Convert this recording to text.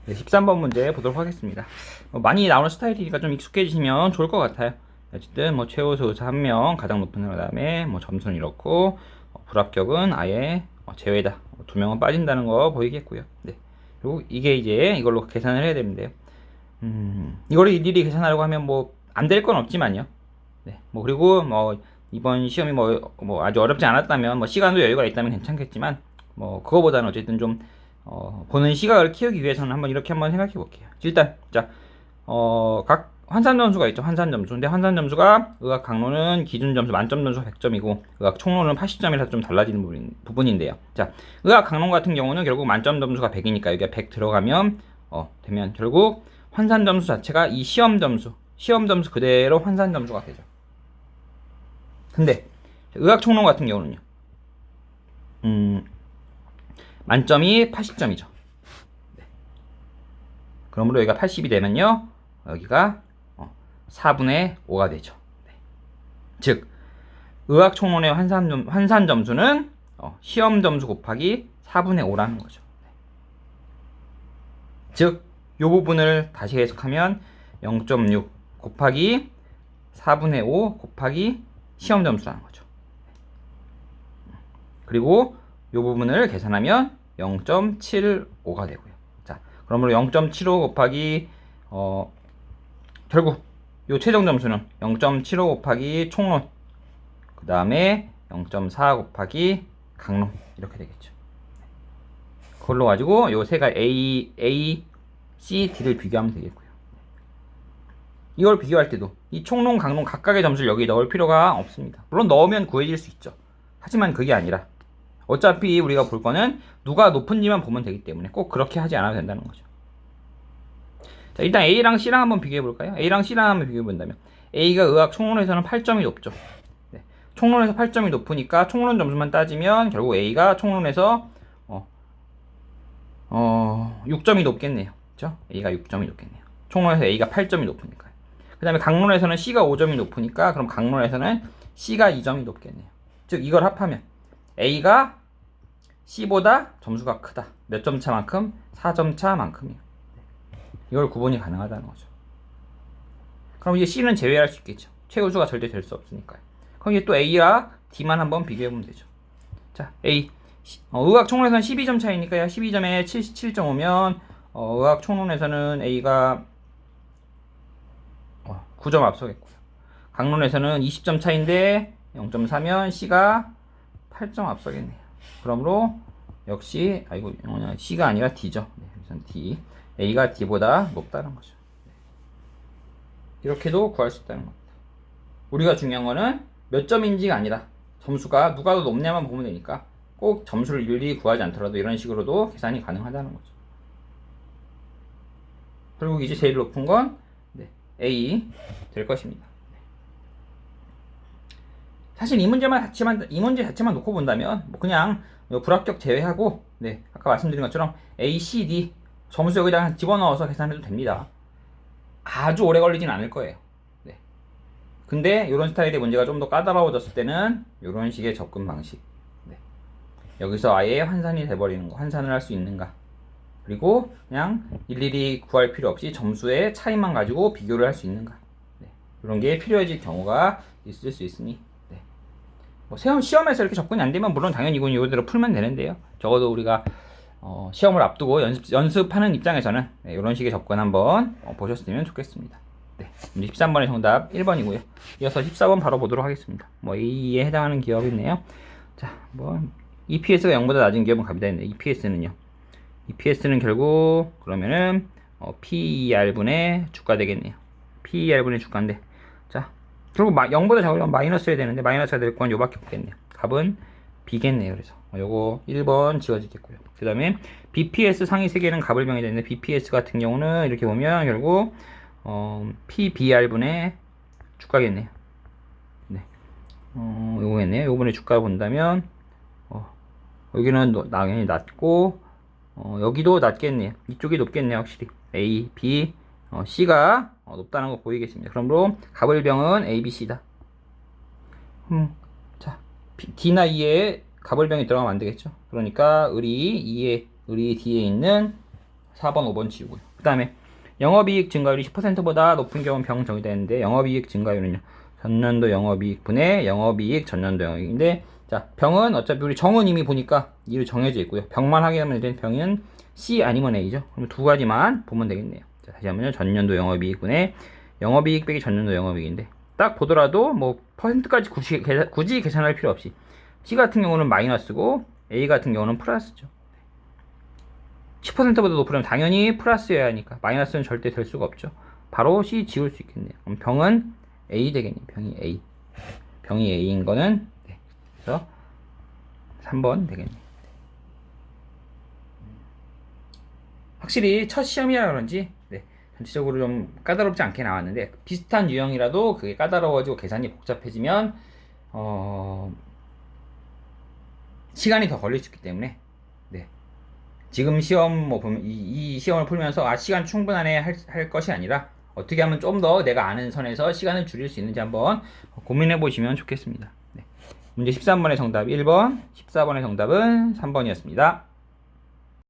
네, 13번 문제 보도록 하겠습니다. 많이 나오는 스타일이니까 좀 익숙해지시면 좋을 것 같아요. 어쨌든 뭐 최우수 의사 1명, 가장 높은 그 다음에 뭐 점수는 이렇고 불합격은 아예 제외다. 2명은 빠진다는 거 보이겠고요. 네. 그리고 이게 이제 이걸로 계산을 해야 되는데요. 이거를 일일이 계산하려고 하면 뭐 안 될 건 없지만요. 네. 뭐 그리고 뭐 이번 시험이 뭐 아주 어렵지 않았다면 뭐 시간도 여유가 있다면 괜찮겠지만 뭐 그거보다는 어쨌든 좀 보는 시각을 키우기 위해서는 이렇게 한번 생각해 볼게요. 일단 각 환산 점수가 있죠. 환산 점수. 근데 환산 점수가 의학 강론은 기준 점수 만점 점수가 100점이고 의학 총론은 80점이라서 좀 달라지는 부분인데요. 자, 의학 강론 같은 경우는 결국 만점 점수가 100이니까 여기가 100 들어가면 되면 결국 환산 점수 자체가 이 시험 점수 그대로 환산 점수가 되죠. 근데 의학 총론 같은 경우는요. 만점이 80점이죠. 네. 그러므로 여기가 80이 되면요. 여기가 4분의 5가 되죠. 네. 즉 의학 총론의 환산 점수는 시험 점수 곱하기 4분의 5라는 거죠. 네. 즉 이 부분을 다시 해석하면 0.6 곱하기 4분의 5 곱하기 시험 점수라는 거죠. 그리고 이 부분을 계산하면 0.75가 되고요. 자, 그러므로 0.75 곱하기 결국 이 최종 점수는 0.75 곱하기 총론, 그 다음에 0.4 곱하기 강론 이렇게 되겠죠. 그걸로 가지고 이 세 가지 A, C, D를 비교하면 되겠고요. 이걸 비교할 때도 이 총론, 강론 각각의 점수를 여기 넣을 필요가 없습니다. 물론 넣으면 구해질 수 있죠. 하지만 그게 아니라 어차피 우리가 볼 거는 누가 높은지만 보면 되기 때문에 꼭 그렇게 하지 않아도 된다는 거죠. 자, 일단 A랑 C랑 한번 비교해 볼까요? A랑 C랑 한번 비교해 본다면 A가 의학 총론에서는 8점이 높죠. 네. 총론에서 8점이 높으니까 총론 점수만 따지면 결국 A가 총론에서 6점이 높겠네요. 그렇죠? A가 6점이 높겠네요. 총론에서 A가 8점이 높으니까요. 그 다음에 강론에서는 C가 5점이 높으니까 그럼 강론에서는 C가 2점이 높겠네요. 즉 이걸 합하면 A가 C보다 점수가 크다. 몇 점 차만큼? 4점 차만큼이요. 이걸 구분이 가능하다는 거죠. 그럼 이제 C는 제외할 수 있겠죠. 최우수가 절대 될 수 없으니까요. 그럼 이제 또 A와 D만 한번 비교해보면 되죠. 자, A. 의학 총론에서는 12점 차이니까요. 12점에 77.5면 의학 총론에서는 A가 9점 앞서겠고요. 강론에서는 20점 차인데 0.4면 C가 8점 앞서겠네요. 그러므로 역시 C가 아니라 D죠. 네, 여기서는 D. A가 D보다 높다는 거죠. 이렇게도 구할 수 있다는 겁니다. 우리가 중요한 거는 몇 점인지가 아니라 점수가 누가 더 높냐만 보면 되니까 꼭 점수를 일일이 구하지 않더라도 이런 식으로도 계산이 가능하다는 거죠. 결국 이제 제일 높은 건 A 될 것입니다. 사실 이 문제 자체만 놓고 본다면 뭐 그냥 불합격 제외하고 아까 말씀드린 것처럼 A, C, D 점수 여기다 집어넣어서 계산해도 됩니다. 아주 오래 걸리진 않을 거예요. 근데 이런 스타일의 문제가 좀 더 까다로워졌을 때는 이런 식의 접근 방식. 여기서 아예 환산이 돼버리는 거, 환산을 할 수 있는가. 그리고 그냥 일일이 구할 필요 없이 점수의 차이만 가지고 비교를 할 수 있는가. 이런 게 필요해질 경우가 있을 수 있으니 뭐 시험에서 이렇게 접근이 안 되면 물론 당연히 이건 이거대로 풀면 되는데요. 적어도 우리가 시험을 앞두고 연습하는 입장에서는 이런 식의 접근 한번 보셨으면 좋겠습니다. 문제 13번의 정답 1번이고요. 이어서 14번 바로 보도록 하겠습니다. 뭐 A에 해당하는 기업이 있네요. 자, 뭐 EPS가 0보다 낮은 기업은 갑니다 했네. EPS는 결국 그러면은 PER분의 주가 되겠네요. PER분의 주가인데 자, 결국 0보다 작으면 마이너스여야 되는데 마이너스가 될 건 요밖에 없겠네요. 값은 B겠네요. 그래서 요거 1번 지워지겠고요. 그 다음에 BPS 상위 3개는 갑을병이 되는데 BPS 같은 경우는 이렇게 보면 결국 PBR분의 주가겠네요. 요거겠네요. 요번에 주가 본다면 여기는 당연히 낮고 여기도 낮겠네요. 이쪽이 높겠네요. 확실히 A, B, C가 높다는 거 보이겠습니다. 그러므로 갑을병은 A, B, C다. 자, D나 E에 갑을병이 들어가면 안 되겠죠. 그러니까 의리 D에 있는 4번, 5번 지우고요. 그 다음에 영업이익 증가율이 10%보다 높은 경우는 병 정의되는데 영업이익 증가율은요. 전년도 영업이익분의 영업이익 전년도 영업이익인데 자 병은 어차피 우리 정은 이미 보니까 이로 정해져 있고요. 병만 확인하면 되는 병은 C 아니면 A죠. 그럼 두 가지만 보면 되겠네요. 자, 다시 한번요. 전년도 영업이익분의 영업이익 빼기 전년도 영업이익인데 딱 보더라도 뭐 퍼센트까지 굳이 계산할 필요 없이 C 같은 경우는 마이너스고 A 같은 경우는 플러스죠. 10%보다 높으면 당연히 플러스여야 하니까 마이너스는 절대 될 수가 없죠. 바로 C 지울 수 있겠네요. 그럼 병은 A 되겠네요. 병이 A. 병이 A인 거는 네. 그래서 3번 되겠네요. 확실히 첫 시험이라 그런지 네. 전체적으로 좀 까다롭지 않게 나왔는데 비슷한 유형이라도 그게 까다로워지고 계산이 복잡해지면 시간이 더 걸릴 수 있기 때문에 네. 지금 시험 뭐 보면 이 시험을 풀면서 시간 충분하네 할 것이 아니라 어떻게 하면 좀 더 내가 아는 선에서 시간을 줄일 수 있는지 한번 고민해 보시면 좋겠습니다. 네. 문제 13번의 정답 1번, 14번의 정답은 3번이었습니다.